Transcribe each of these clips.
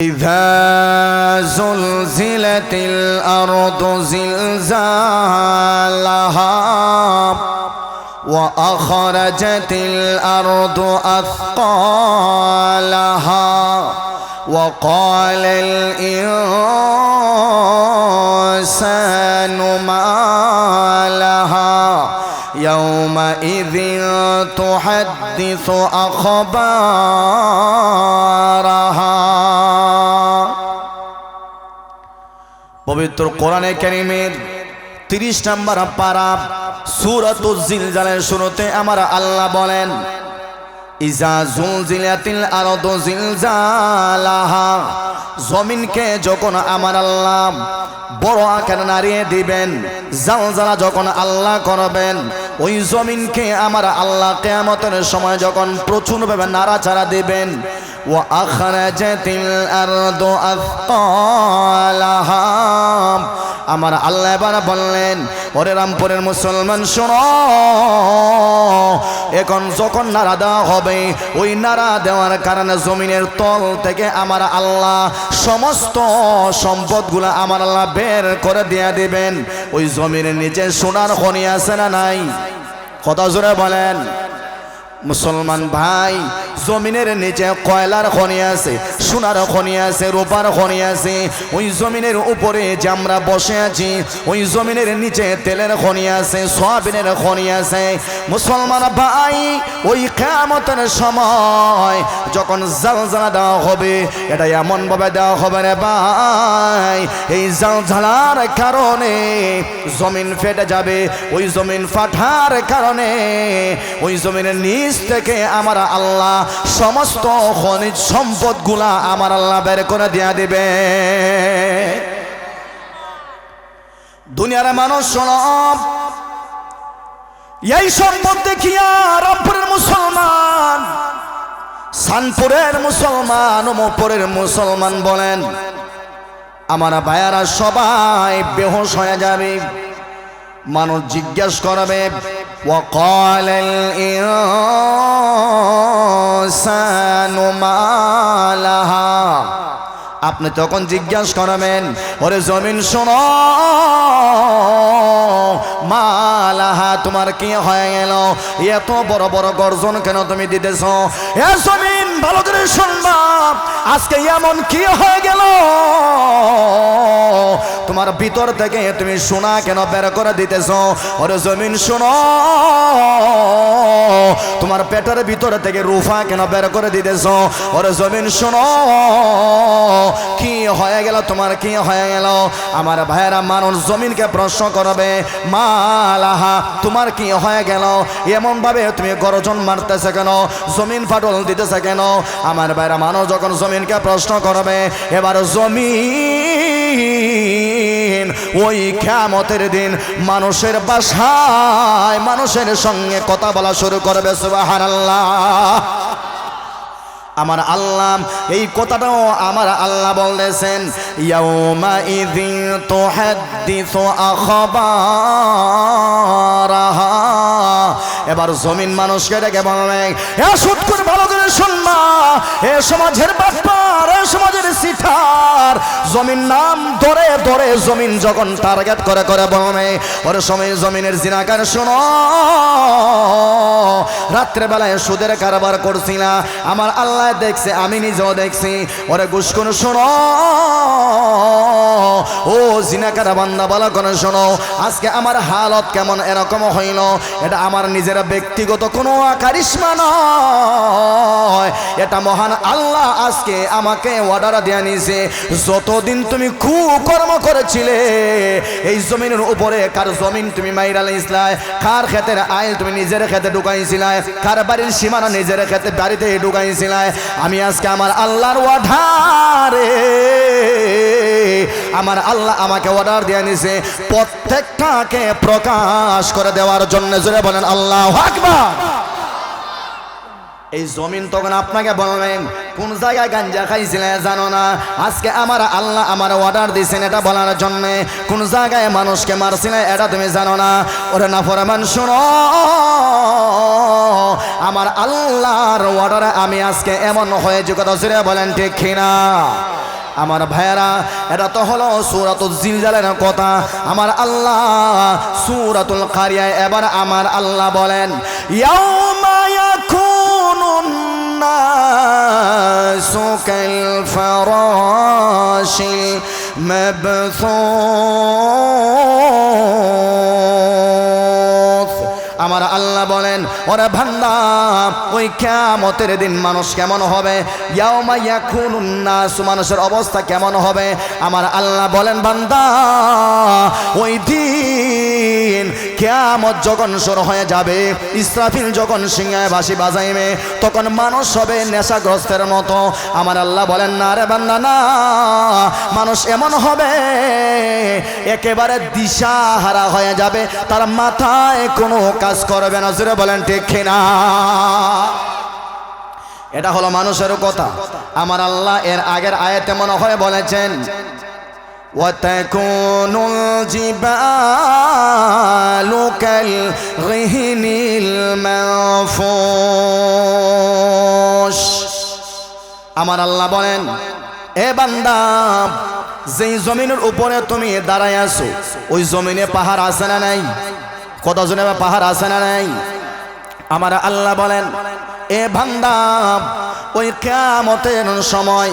إذا زلزلت الأرض زلزالها وأخرجت الأرض أثقالها وقال الإنسان ما لها يومئذ تحدث أخبارها পবিত্র কোরআনে কারীমের 30 নম্বর পারা সূরাতুজ জিলজালের শুরুতে আমার আল্লাহ বলেন ইজা জুলজিলাতিল আরদু জিলজালাহা জমিনকে যখন আমার আল্লাহ বড় আকারে নাড়িয়ে দিবেন, জালজালা যখন আল্লাহ করবেন, ওই জমিনকে আমার আল্লাহ কিয়ামতের সময় যখন প্রচুরভাবে নাড়াচাড়া দিবেন, ওয়া আখরাজাতিল আরদু আথকালাহা আমার আল্লাহ এবার বললেন ওরে রামপুরের মুসলমান শোনো, এখন যখন নাড়া দেওয়া হবে ওই নাড়া দেওয়ার কারণে জমিনের তল থেকে আমার আল্লাহ সমস্ত সম্পদগুলা আমার আল্লাহ বের করে দিয়ে দিবেন। ওই জমিনের নিচে সোনার খনি আছে না নাই? কথা জোরে বলেন মুসলমান ভাই, জমিনের নিচে কয়লার খনি আছে, সোনার খনি আছে, রূপার খনি আছে। ওই জমিনের উপরে যে আমরা বসে আছি ওই জমিনের নিচে তেলের খনি আছে, সয়াবিনের খনি আছে। মুসলমান ভাই, ওই কিয়ামতের সময় যখন জালজালা দেওয়া হবে, এটা এমন ভাবে দেওয়া হবে রে ভাই, এই জালজালার কারণে জমিন ফেটে যাবে। ওই জমিন ফাটার কারণে ওই জমিনের নিচ থেকে আমার আল্লাহ সমস্ত খনিজ সম্পদগুলা আমার আল্লাহ বের করে দিয়া দিবে। দুনিয়ার মানুষ শোনো, এই সম্পদ দেখিয়া রামপুরের মুসলমান, সানপুরের মুসলমান, ওমরপুরের মুসলমান বলেন আমার ভাইয়ারা সবাই বেহুশ হয়ে যাবে। মানুষ জিজ্ঞেস করবে وقال الإنسان ما لها, আপনি তখন জিজ্ঞাসা করবেন ওরে জমিন শোনো, মালাহা তোমার কি হয়ে গেল, এত বড় বড় গর্জন কেন তুমি দিতেছ? এ জমিন ভালো করে শুনবা, আজকে এমন কি হয়ে গেল, তোমার ভিতর থেকে তুমি সোনা কেন বের করে দিতেছ? ওরে জমিন শোনো, তোমার পেটের ভিতর থেকে রূপা কেন বের করে দিতেছ? ওরে জমিন শোনো, কি হয়ে গেল, তোমার কি হয়ে গেল? আমার ভাইয়েরা মানুষ জমিনকে প্রশ্ন করবে মালাহা তোমার কি হয়ে গেল, এমন ভাবে তুমি গর্জন মারতেছে কেন, জমিন ফাটল দিতেছে কেন? আমার ভাইয়েরা মানুষ যখন জমিনকে প্রশ্ন করবে, এবার জমিন ওই কিয়ামতের দিন মানুষের ভাষায় মানুষের সঙ্গে কথা বলা শুরু করবে। সুবহানাল্লাহ। আমার আল্লাহ এই কথাটাও আমার আল্লাহ বলতেছেন ইয়াউমা ইযিন তুহাদ্দিসু আখবারাহা। এবার জমিন মানুষকে ডেকে বলবে এ সুদ করে ভালো করে শুনবা, এ সমাজের বাটপার, এ সমাজের সিটার, জমিন নাম ধরে ধরে জমিন যখন টার্গেট করে করে বলবে ওরে সময় জমিনের জিনাকার শোনো, রাত্রেবেলায় সুদের কারবার করছি না, আমার আল্লাহ দেখছে, আমি নিজেও দেখছি। ওরে ঘুষখোর শোনো, ও জিনাকার বান্দা বলা করে শোনো, আজকে আমার হালত কেমন এরকম হইল, এটা আমার নিজের ব্যক্তিগত কোনো কারিশমা নয়, এটা মহান আল্লাহ আজকে আমাকে অর্ডার দিয়ে নিয়েছে। যতদিন তুমি কুকর্ম করেছিলে এই জমিনের উপরে, কার জমিন তুমি মাইরা লাইছিলা, কার ক্ষেতের আইল তুমি নিজের ক্ষেতে ঢুকাইছিলা, কার বাড়ির সীমানা নিজের ক্ষেতে বাড়িতে ঢুকাইছিলা, আমি আজকে আমার আল্লাহর অর্ডারে, আমার আল্লাহ আমাকে অর্ডার দিয়ে নিছে প্রত্যেকটাকে প্রকাশ করে দেওয়ার জন্য। জোরে বলেন আল্লাহু আকবার। এই জমিন তখন আপনাকে বলবেন কোন জায়গায় গাঞ্জা খাইছিলে জানো না, আজকে আমার আল্লাহ আমার অর্ডার দিয়েছেন এটা বলার জন্য। কোন জায়গায় মানুষকে মারছিলে এটা তুমি জানো না, ওরে নাফরমান শোনো, আমার আল্লাহর অর্ডারে আমি আজকে এমন হয়েছে, কথা জোরে বলেন ঠিক কিনা? আমার ভাইয়েরা, এটা তো হলো সূরাতুল জিলজালের কথা। আমার আল্লাহ সূরাতুল কারিয়ায় এবার আমার আল্লাহ বলেন, ইয়াউমা ইয়াকুনুন নাসু কাল ফারাশিল মাবথুস। আমার আল্লাহ বলেন, ওরে বান্দা, ওই কিয়ামতের দিন মানুষ কেমন হবে? ইয়াউমা ইয়াকুনুন নাস, মানুষের অবস্থা কেমন হবে? আমার আল্লাহ বলেন, বান্দা, ওই দিন কিয়ামত যখন শুরু হয়ে যাবে, ইসরাফিল যখন সিংহায় বাঁশি বাজাইবে, তখন মানুষ হবে নেশাগ্রস্তের মতো। আমার আল্লাহ বলেন, না রে বান্দা, না, মানুষ এমন হবে একেবারে দিশাহারা হয়ে যাবে, তার মাথায় কোনো কাজ করবে না। জোরে বলেন ঠিক কিনা? এটা হলো মানুষের কথা। আমার আল্লাহ এর আগের আয়াতে মনে হয় বলেছেন, وَتَكُونُ الْجِبَالُ كَالْعِهْنِ الْمَنفُوشِ। আমার আল্লাহ বলেন, এ বান্দা, যেই জমিনের উপরে তুমি দাঁড়ায় আছো, ওই জমিনে পাহাড় আছে না নাই? কত জনে পাহাড় আছে না নাই? আমার আল্লাহ বলেন, এ বান্দা, ওই কিয়ামতের সময়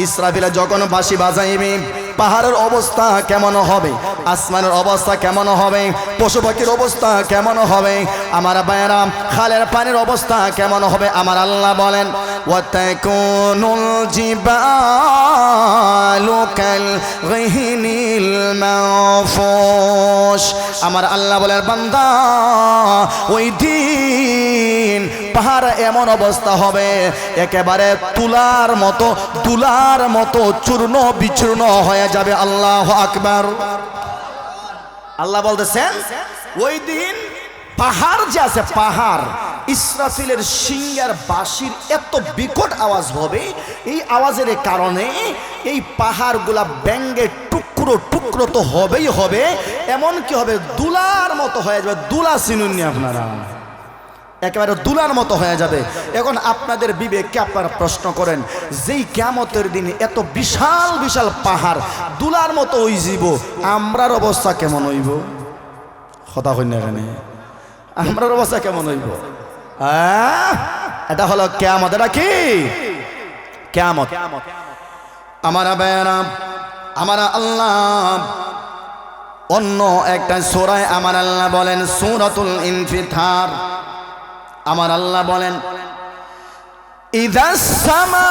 ইসরাফিল যখন বাঁশি বাজাইবে, পাহাড়ের অবস্থা কেমন হবে, আসমানের অবস্থা কেমন হবে, পশু পাখির অবস্থা কেমন হবে, আমার ভাইয়েরা, খালের পানির অবস্থা কেমন হবে? আমার আল্লাহ বলেন, ওয়াতাকুনুল জিবালু কালগিহনিল মানফুশ। আমার আল্লাহ বলেন, বান্দা, ওই দিন পাহাড় এমন অবস্থা হবে একেবারে তুলার মতো চূর্ণ বিচূর্ণ হয়ে যাবে। আল্লাহু আকবার। আল্লাহ বলতেছেন, ওই দিন পাহাড় যে আছে, পাহাড়, ইসরাফিলের সিংহের বাঁশির এত বিকট আওয়াজ হবে, এই আওয়াজের কারণে এই পাহাড়গুলা ব্যঙ্গে টুকরো টুকরো তো হবেই হবে, এমন কি হবে, দুলার মতো হয়ে যাবে। দুলা চিনুননি আপনারা? একেবারে দুলার মতো হয়ে যাবে। এখন আপনাদের বিবেককে আপনারা প্রশ্ন করেন, যেই কিয়ামতের দিনে এত বিশাল বিশাল পাহাড় দুলার মতো হইব, আমরার অবস্থা কেমন হইব? কথা কই না? এখানে আমরার অবস্থা কেমন হইব? এটা হলো কিয়ামত। এটা কি কিয়ামত? আমার ভাইয়েরা, আমার আল্লাহ অন্য একটা সূরায় আমার আল্লাহ বলেন, সূরাতুল ইনফিতার, আমার আল্লাহ বলেন, ইযাস সামাউ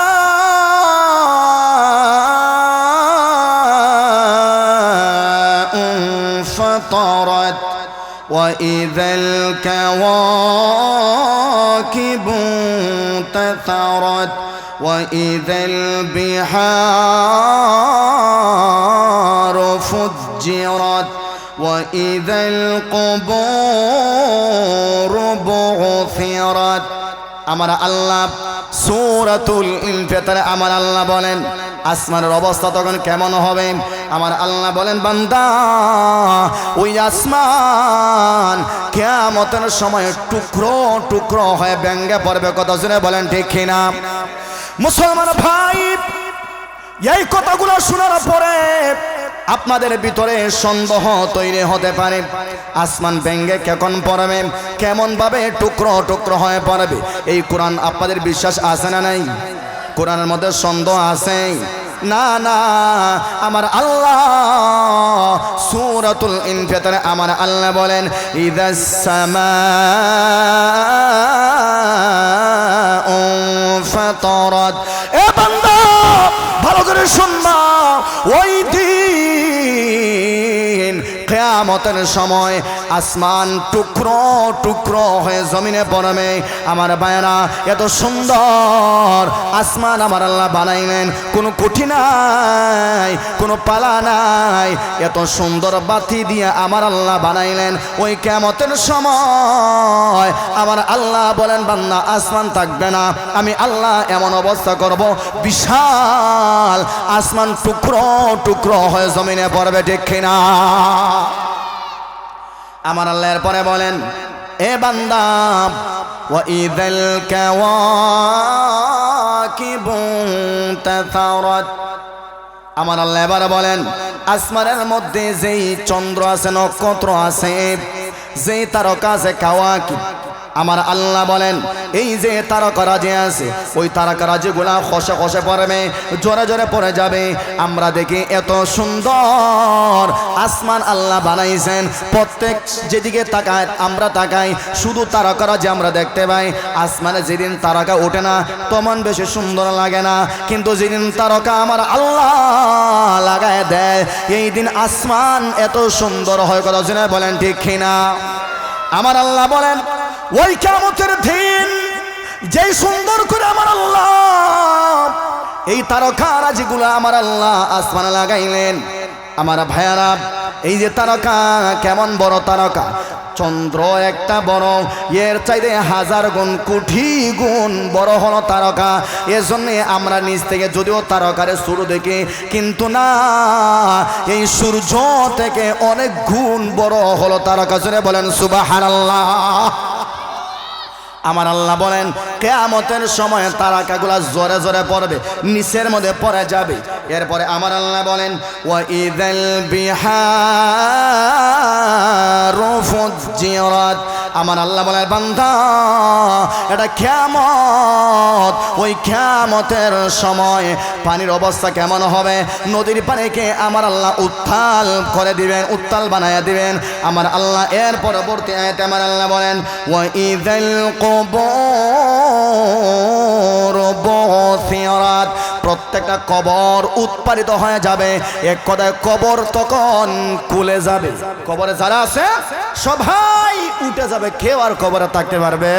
ফাতারাত ওয়া ইযাল কাওয়াকিবু তাতারাত ওয়া ইযাল বিহারু ফুজ্জিরাত وَإِذَا الْقُبُورُ بُعْثِرَتْ। আমার আল্লাহ সূরাতুল ইনফিতারে আমার আল্লাহ বলেন, আসমানের অবস্থা তখন কেমন হবে? আমার আল্লাহ বলেন, বান্দা, ওই আসমান কিয়ামতের সময় টুকরো টুকরো হয়ে ব্যঙ্গে পড়বে। কথা শুনে বলেন ঠিক কিনা? মুসলমান ভাই, এই কথাগুলো শোনার পরে আপনাদের ভিতরে সন্দেহ তৈরি হতে পারে, আসমান ব্যঙ্গে কখন পড়বে, কেমন ভাবে টুকরো টুকরো হয়ে পড়বে। এই কোরআন আপনাদের বিশ্বাস আছে না নাই? কোরআনের মধ্যে সন্দেহ আছে? না না। আমার আল্লাহ সূরাতুল ইনফিতারে আমার আল্লাহ বলেন, ইযাস সামাউ ফাতারাত। এ বান্দা, ভালো করে শুনবা, ওই দিন কিয়ামতের সময় আসমান টুকরো টুকরো হয়ে জমিনে পড়বে। আমার ভাইয়েরা, এত সুন্দর আসমান আমার আল্লাহ বানাইলেন, কোনো কুঠি নাই, কোনো পালা নাই, এত সুন্দর বাতি দিয়ে আমার আল্লাহ বানাইলেন। ওই কিয়ামতের সময় আমার আল্লাহ বলেন, বান্দা, আসমান থাকবে না, আমি আল্লাহ এমন অবস্থা করব, বিশাল আসমান টুকরো টুকরো হয়ে জমিনে পড়বে। ঠিক কিনা? আমার আল্লাহ এরপরে বলেন, এ বান্দা, ওয়াইদাল কাওয়াকিবু তাতারাত আমার আল্লাহ এবার বলেন আসমানের মধ্যে যেই চন্দ্র আছে, নক্ষত্র আছে, যেই তারকা আছে, কাওয়াকিব, আমার আল্লাহ বলেন এই যে তারকারাজি আছে, ওই তারকারাজিগুলা খসে খসে পড়বে, জোরে জোরে পড়ে যাবে। আমরা দেখি এত সুন্দর আসমান আল্লাহ বানাইছেন, প্রত্যেক যেদিকে তাকায় আমরা তাকাই শুধু তারকারাজি আমরা দেখতে পাই। আসমানে যেদিন তারকা ওঠে না তেমন বেশি সুন্দর লাগে না, কিন্তু যেদিন তারকা আমার আল্লাহ লাগায় দেয় এই দিন আসমান এত সুন্দর হয়। কথা শুনে বলেন ঠিক কিনা? আমার আল্লাহ বলেন ওই কিয়ামতের দিন যেই সুন্দর করে আমার আল্লাহ এই তারকারাজিগুলো আমার আল্লাহ আসমানে লাগাইলেন। আমার ভাইয়ারা, এই যে তারকা কেমন বড় তারকা, চন্দ্র একটা বড়, এর চাইতে হাজার গুণ কোটি গুণ বড় হলো তারকা। এজন্য আমরা নিচ থেকে যদিও তারকারে সূর্য দেখি, কিন্তু না, এই সূর্য থেকে অনেক গুণ বড় হলো তারকা। জোরে বলেন সুবহানাল্লাহ। আমার আল্লাহ বলেন কিয়ামতের সময় তারকাগুলা জোরে জোরে পড়বে, নিচের মধ্যে পড়ে যাবে। এরপরে আমার আল্লাহ বলেন ওয়া ইযাল বিহারু ফুজ্জিরাত। আমার আল্লাহ বলেন বান্দা এটা কিয়ামত, ওই কিয়ামতের সময় পানির অবস্থা কেমন হবে? নদীর পানিকে আমার আল্লাহ উত্তাল করে দিবেন, উত্তাল বানায়া দিবেন আমার আল্লাহ। এর পরবর্তী আয়াতে আমার আল্লাহ বলেন ওয়া ইযাল কুবুর বুসিরাত। প্রত্যেকটা কবর উৎপাদিত হয়ে যাবে, এক কথায় কবর তখন খুলে যাবে। কবরে যারা আছে সবাই উঠে যাবে, কেউ আর কবরে থাকতে পারবে